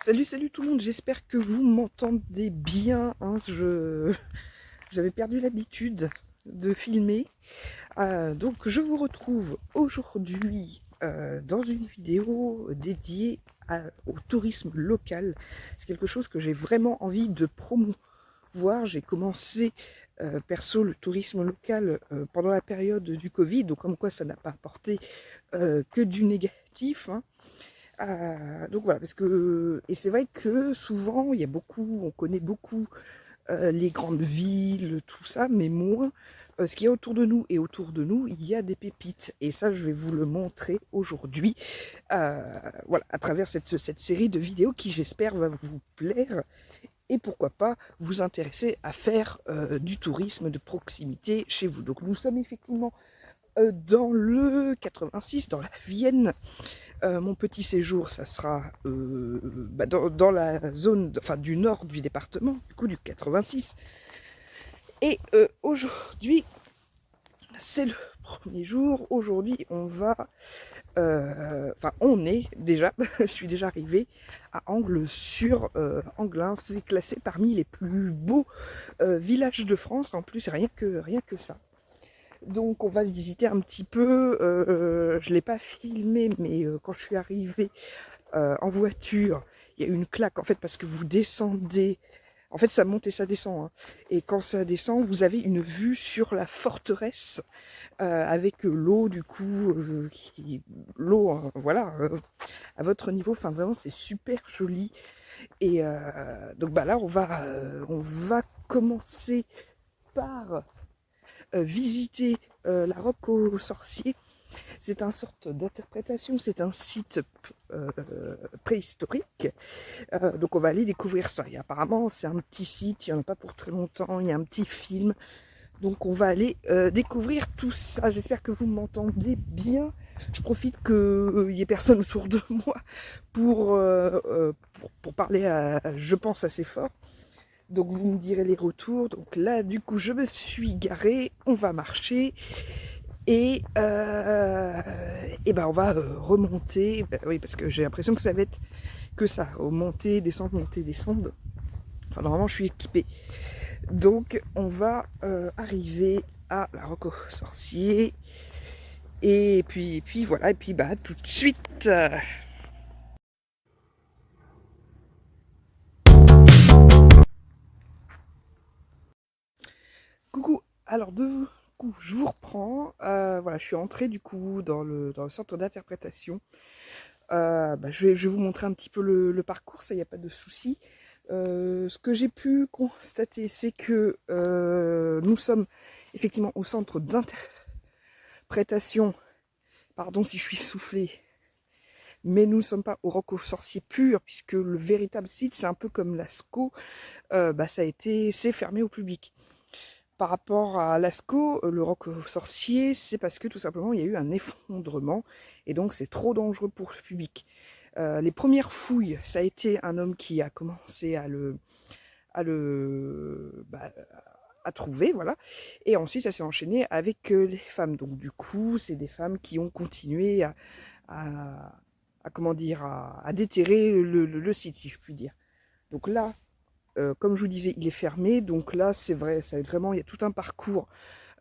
Salut tout le monde, j'espère que vous m'entendez bien, hein. J'avais perdu l'habitude de filmer. Donc je vous retrouve aujourd'hui dans une vidéo dédiée au tourisme local. C'est quelque chose que j'ai vraiment envie de promouvoir. J'ai commencé perso le tourisme local pendant la période du Covid, donc comme quoi ça n'a pas apporté que du négatif, hein. Donc voilà, parce que et c'est vrai que souvent il y a beaucoup, on connaît beaucoup les grandes villes, tout ça, mais moins ce qu'il y a autour de nous. Et autour de nous, il y a des pépites. Et ça, je vais vous le montrer aujourd'hui, voilà, à travers cette série de vidéos qui, j'espère, va vous plaire. Et pourquoi pas vous intéresser à faire du tourisme de proximité chez vous. Donc nous sommes effectivement dans le 86, dans la Vienne. Mon petit séjour, ça sera dans la zone enfin, du nord du département, du coup du 86. Et aujourd'hui, c'est le premier jour. Aujourd'hui, on va... Enfin, on est déjà, je suis déjà arrivée à Angles-sur-Anglin. C'est classé parmi les plus beaux villages de France. En plus, rien que ça. Donc on va visiter un petit peu, je ne l'ai pas filmé, mais quand je suis arrivée en voiture, il y a eu une claque en fait parce que vous descendez, en fait ça monte et ça descend, hein. Et quand ça descend, vous avez une vue sur la forteresse avec l'eau du coup, l'eau voilà, à votre niveau, enfin vraiment c'est super joli. Et donc bah là on va commencer par visiter la Roque aux Sorciers. C'est une sorte d'interprétation, c'est un site préhistorique. Donc on va aller découvrir ça. Et apparemment c'est un petit site, il n'y en a pas pour très longtemps, il y a un petit film. Donc on va aller découvrir tout ça. J'espère que vous m'entendez bien. Je profite qu'il n'y ait personne autour de moi pour parler, je pense, assez fort. Donc vous me direz les retours. Donc là, du coup, je me suis garée. On va marcher. Et ben on va remonter. Ben oui, parce que j'ai l'impression que ça va être que ça. Monter, descendre. Enfin, normalement, je suis équipée. Donc, on va arriver à la Roque aux Sorciers. Et puis voilà. Et puis, bah, tout de suite. Coucou. Alors, de coup, je vous reprends. Voilà, je suis entrée du coup dans le centre d'interprétation. Bah, je vais vous montrer un petit peu le parcours, ça, il n'y a pas de souci. Ce que j'ai pu constater, c'est que nous sommes effectivement au centre d'interprétation. Pardon si je suis soufflée, mais nous ne sommes pas au Roque aux Sorciers pur, puisque le véritable site, c'est un peu comme Lascaux, bah, c'est fermé au public. Par rapport à Lascaux, le Roque aux Sorciers, c'est parce que tout simplement il y a eu un effondrement et donc c'est trop dangereux pour le public. Les premières fouilles, ça a été un homme qui a commencé bah, à trouver, voilà. Et ensuite, ça s'est enchaîné avec les femmes. Donc du coup, c'est des femmes qui ont continué à, comment dire, à déterrer le site, si je puis dire. Donc là, comme je vous disais, il est fermé. Donc là, c'est vrai, ça va être vraiment, il y a tout un parcours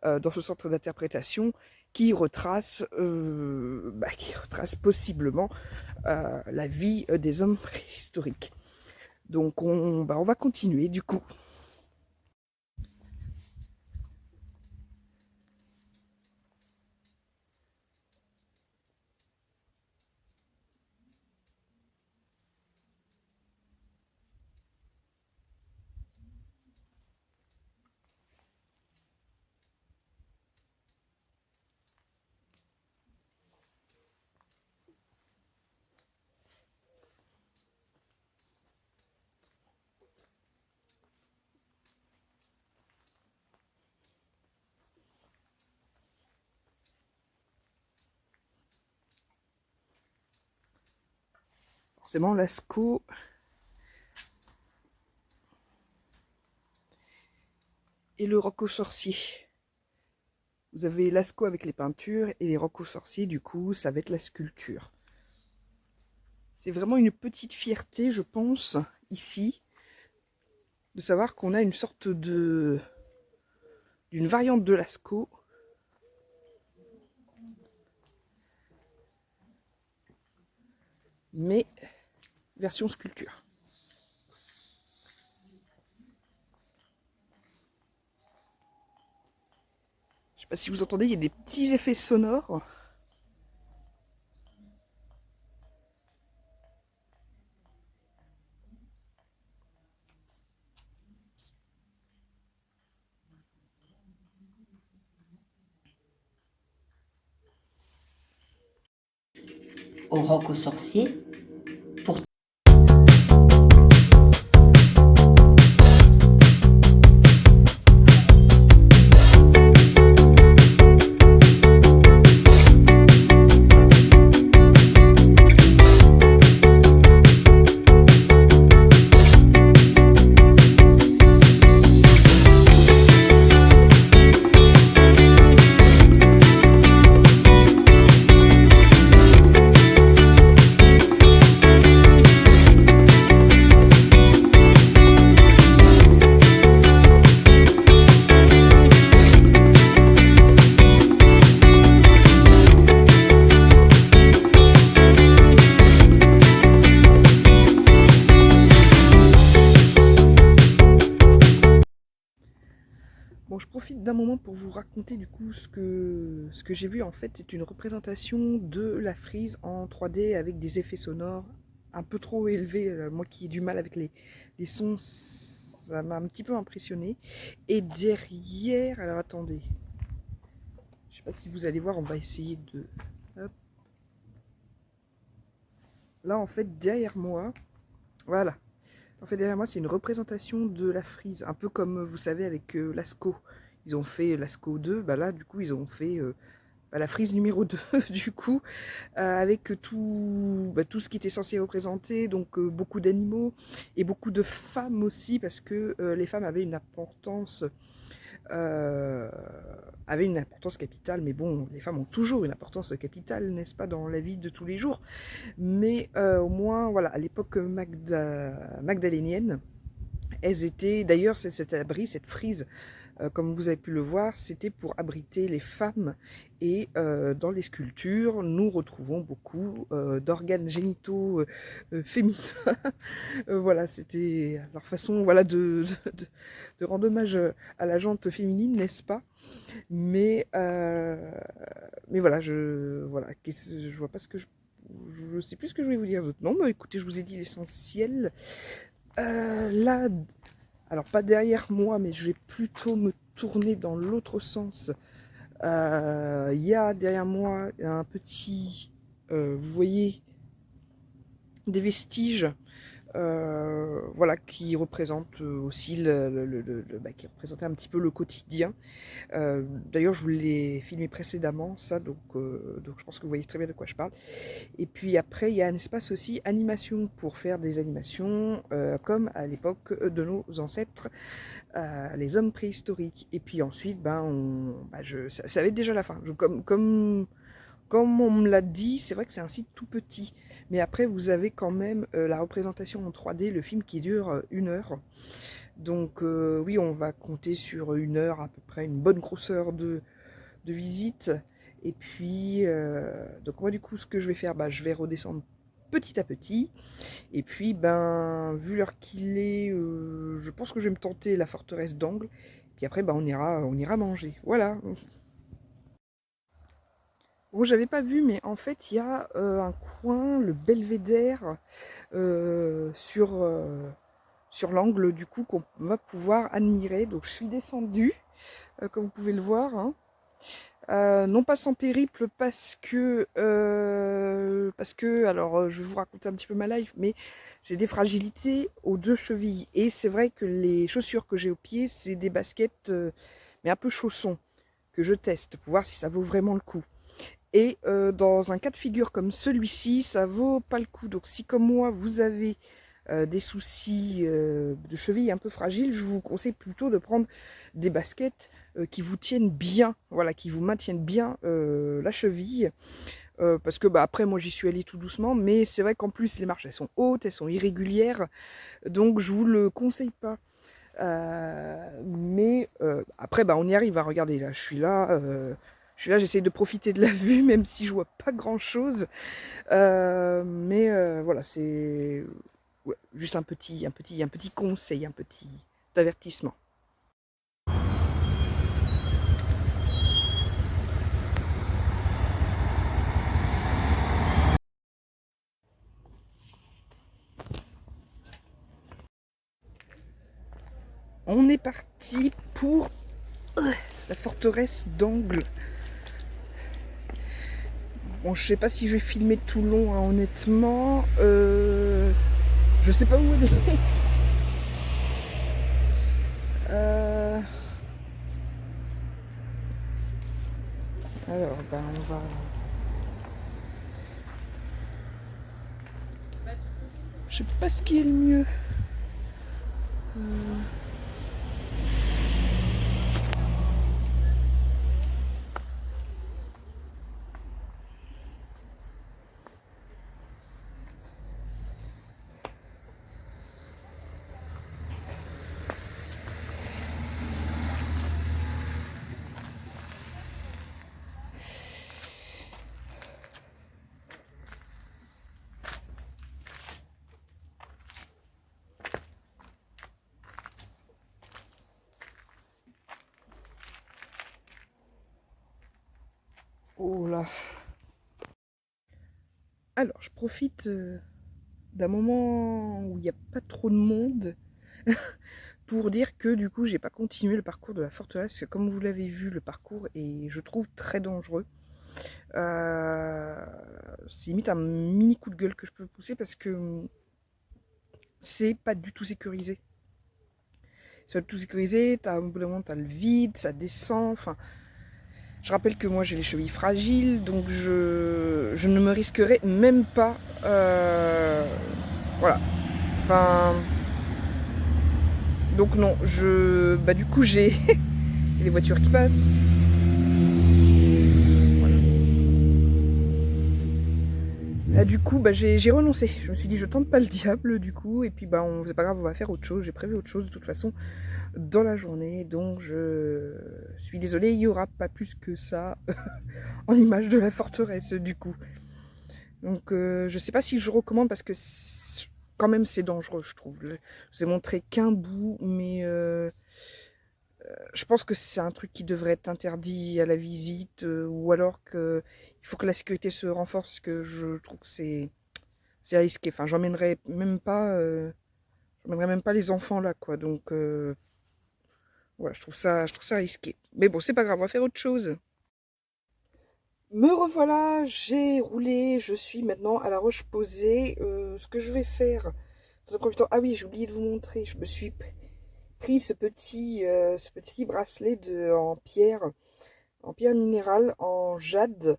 dans ce centre d'interprétation qui retrace possiblement la vie des hommes préhistoriques. Donc on va continuer du coup. Forcément, Lascaux et le Roque aux Sorciers. Vous avez Lascaux avec les peintures et les Roque aux Sorciers, du coup, ça va être la sculpture. C'est vraiment une petite fierté, je pense, ici, de savoir qu'on a une sorte d'une variante de Lascaux. Mais version sculpture. Je sais pas si vous entendez, il y a des petits effets sonores. Au roc aux sorciers. Pour Bon, je profite d'un moment pour vous raconter du coup ce que j'ai vu. En fait, c'est une représentation de la frise en 3D avec des effets sonores un peu trop élevés. Moi qui ai du mal avec les sons, ça m'a un petit peu impressionné. Et derrière, alors attendez, je sais pas si vous allez voir, on va essayer de... Hop. Là en fait, derrière moi, voilà. En fait, derrière moi, c'est une représentation de la frise, un peu comme vous savez avec Lascaux. Ils ont fait Lascaux 2, bah là, du coup, ils ont fait la frise numéro 2, du coup, avec tout ce qui était censé représenter, donc beaucoup d'animaux et beaucoup de femmes aussi, parce que les femmes avaient une importance capitale, mais bon, les femmes ont toujours une importance capitale, n'est-ce pas, dans la vie de tous les jours. Mais au moins, voilà, à l'époque magdalénienne, elles étaient, d'ailleurs, cet abri, cette frise, comme vous avez pu le voir, c'était pour abriter les femmes. Et dans les sculptures, nous retrouvons beaucoup d'organes génitaux féminins. Voilà, c'était leur façon, voilà, de rendre hommage à la jante féminine, n'est-ce pas? Mais voilà, je vois pas ce que je sais plus ce que je vais vous dire d'autre. Non, bah écoutez, je vous ai dit l'essentiel. Là, alors pas derrière moi, mais je vais plutôt me tourner dans l'autre sens. Il y a derrière moi un petit, vous voyez, des vestiges, voilà, qui représentent aussi qui représentaient un petit peu le quotidien. D'ailleurs, je vous l'ai filmé précédemment, ça, donc je pense que vous voyez très bien de quoi je parle. Et puis après, il y a un espace aussi animation pour faire des animations comme à l'époque de nos ancêtres, les hommes préhistoriques. Et puis ensuite, ça va être déjà la fin. Comme on me l'a dit, c'est vrai que c'est un site tout petit. Mais après, vous avez quand même la représentation en 3D, le film qui dure 1 heure. Donc oui, on va compter sur 1 heure à peu près, une bonne grosseur de visite. Et puis, donc moi du coup, ce que je vais faire, je vais redescendre petit à petit. Et puis, vu l'heure qu'il est, je pense que je vais me tenter la forteresse d'Angle. Puis après, on ira manger. Voilà. Bon, j'avais pas vu, mais en fait, il y a un coin, le belvédère, sur l'angle, du coup, qu'on va pouvoir admirer. Donc, je suis descendue, comme vous pouvez le voir, hein. Non pas sans périple, parce que, alors, je vais vous raconter un petit peu ma life, mais j'ai des fragilités aux 2 chevilles. Et c'est vrai que les chaussures que j'ai aux pieds, c'est des baskets, mais un peu chaussons, que je teste pour voir si ça vaut vraiment le coup. Et dans un cas de figure comme celui-ci, ça vaut pas le coup. Donc si comme moi, vous avez des soucis de cheville un peu fragiles, je vous conseille plutôt de prendre des baskets qui vous tiennent bien, voilà, qui vous maintiennent bien la cheville. parce que après moi j'y suis allée tout doucement, mais c'est vrai qu'en plus les marches elles sont hautes, elles sont irrégulières, donc je vous le conseille pas. Mais après on y arrive, regardez là, je suis là, j'essaye de profiter de la vue même si je vois pas grand chose, mais voilà, c'est juste un petit conseil, un petit avertissement. On est parti pour la forteresse d'Angle. Bon, je sais pas si je vais filmer tout le long, hein, honnêtement. Je sais pas où elle est. Alors, on va... Je sais pas ce qui est le mieux. Oh là. Alors, je profite d'un moment où il n'y a pas trop de monde pour dire que du coup, j'ai pas continué le parcours de la forteresse. Comme vous l'avez vu, le parcours est, je trouve, très dangereux. C'est limite un mini coup de gueule que je peux pousser parce que c'est pas du tout sécurisé. C'est pas du tout sécurisé, au bout d'un moment, t'as le vide, ça descend, enfin... Je rappelle que moi j'ai les chevilles fragiles, donc je ne me risquerai même pas. Voilà. Enfin. Donc non, du coup j'ai les voitures qui passent. Voilà. Là, du coup, j'ai renoncé. Je me suis dit je tente pas le diable du coup, et puis c'est pas grave, on va faire autre chose. J'ai prévu autre chose de toute façon dans la journée, donc je suis désolée, il n'y aura pas plus que ça en image de la forteresse du coup. Donc je sais pas si je recommande parce que quand même c'est dangereux, je trouve. Je vous ai montré qu'un bout, mais je pense que c'est un truc qui devrait être interdit à la visite, ou alors qu'il faut que la sécurité se renforce, parce que je trouve que c'est risqué. Enfin, j'emmènerais même pas les enfants là, quoi. Donc voilà, je trouve ça risqué. Mais bon, c'est pas grave, on va faire autre chose. Me revoilà, j'ai roulé, je suis maintenant à la Roche-Posay. Ce que je vais faire, dans un premier temps, ah oui, j'ai oublié de vous montrer, je me suis pris ce petit bracelet en pierre minérale, en jade,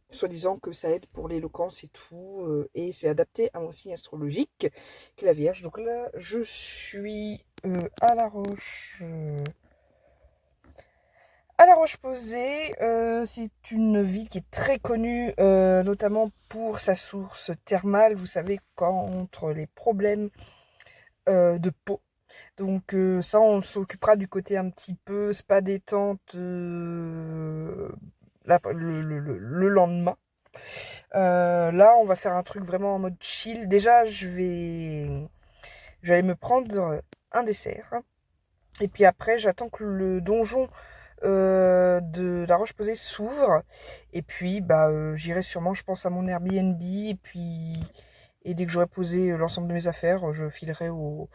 soi-disant que ça aide pour l'éloquence et tout, et c'est adapté à mon signe astrologique, qui est la Vierge. Donc là, je suis à la Roche-Posay. C'est une ville qui est très connue, notamment pour sa source thermale, vous savez, contre les problèmes de peau. Donc ça, on s'occupera du côté un petit peu spa détente le lendemain. Là, on va faire un truc vraiment en mode chill. Déjà, je vais aller me prendre un dessert. Et puis après, j'attends que le donjon de la Roche-Posay s'ouvre. Et puis, j'irai sûrement, je pense, à mon Airbnb. Et dès que j'aurai posé l'ensemble de mes affaires, je filerai au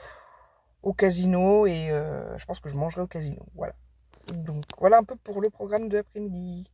casino. Et je pense que je mangerai au casino. Voilà. Donc, voilà un peu pour le programme de l'après-midi.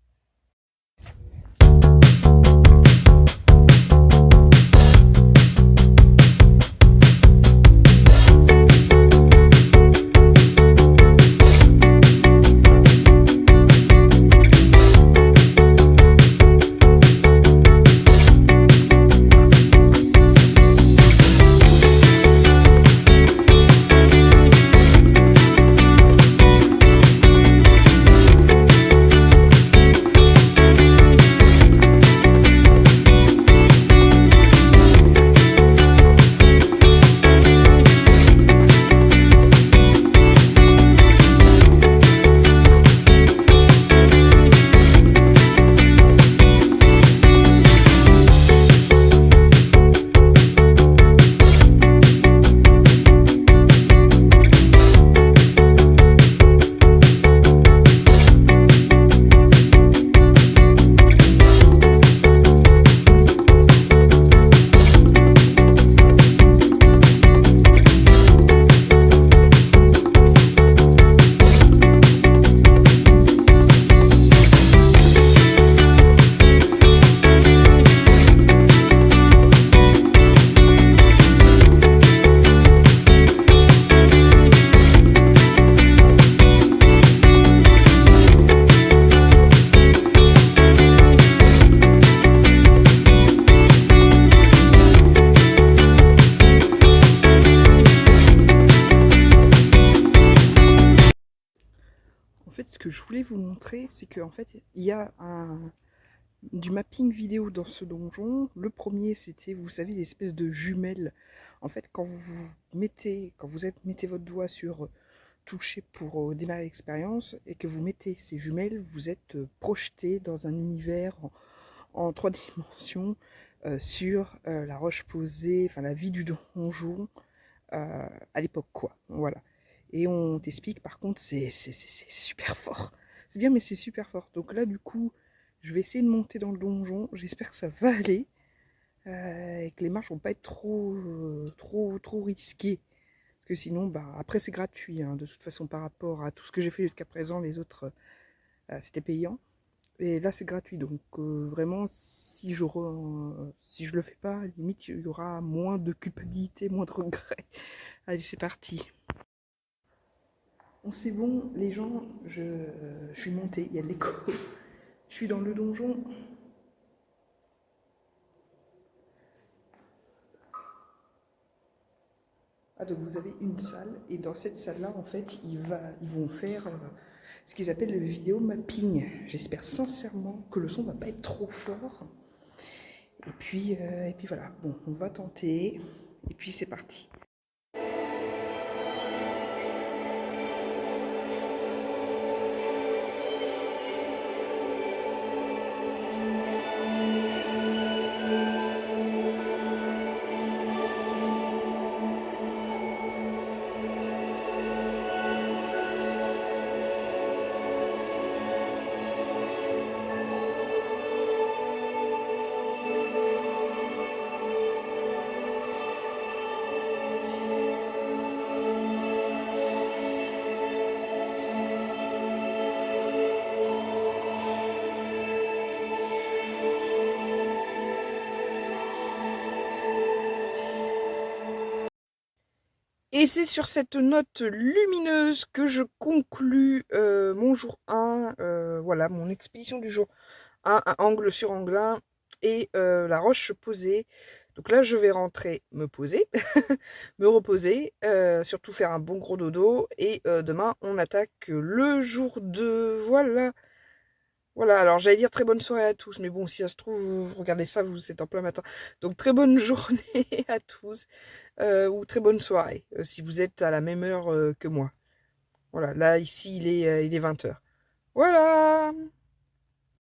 que je voulais vous montrer, c'est qu'en fait, il y a du mapping vidéo dans ce donjon. Le premier, c'était, vous savez, l'espèce de jumelles. En fait, quand vous mettez votre doigt sur toucher pour démarrer l'expérience et que vous mettez ces jumelles, vous êtes projeté dans un univers en 3 dimensions sur la roche posée, enfin la vie du donjon à l'époque, quoi. Voilà. Et on t'explique, par contre, c'est super fort. C'est bien, mais c'est super fort. Donc là, du coup, je vais essayer de monter dans le donjon. J'espère que ça va aller. Et que les marches vont pas être trop risquées. Parce que sinon, bah, après, c'est gratuit. Hein, de toute façon, par rapport à tout ce que j'ai fait jusqu'à présent, les autres, c'était payant. Et là, c'est gratuit. Donc, vraiment, si je le fais pas, limite, il y aura moins de culpabilité, moins de regrets. Allez, c'est parti. Bon, c'est bon, les gens, je suis montée, il y a de l'écho. Je suis dans le donjon. Ah, donc vous avez une salle, et dans cette salle-là, en fait, ils vont faire ce qu'ils appellent le vidéo mapping. J'espère sincèrement que le son va pas être trop fort. Et puis voilà, bon, on va tenter, et puis c'est parti. Et c'est sur cette note lumineuse que je conclus mon jour 1, voilà, mon expédition du jour 1 à Angle sur Anglin et la roche posée. Donc là, je vais rentrer, me poser, me reposer, surtout faire un bon gros dodo. Et demain, on attaque le jour 2, voilà. Voilà, alors j'allais dire très bonne soirée à tous, mais bon, si ça se trouve, vous regardez ça, c'est en plein matin. Donc très bonne journée à tous, ou très bonne soirée, si vous êtes à la même heure que moi. Voilà, là, ici, il est 20 h. Voilà!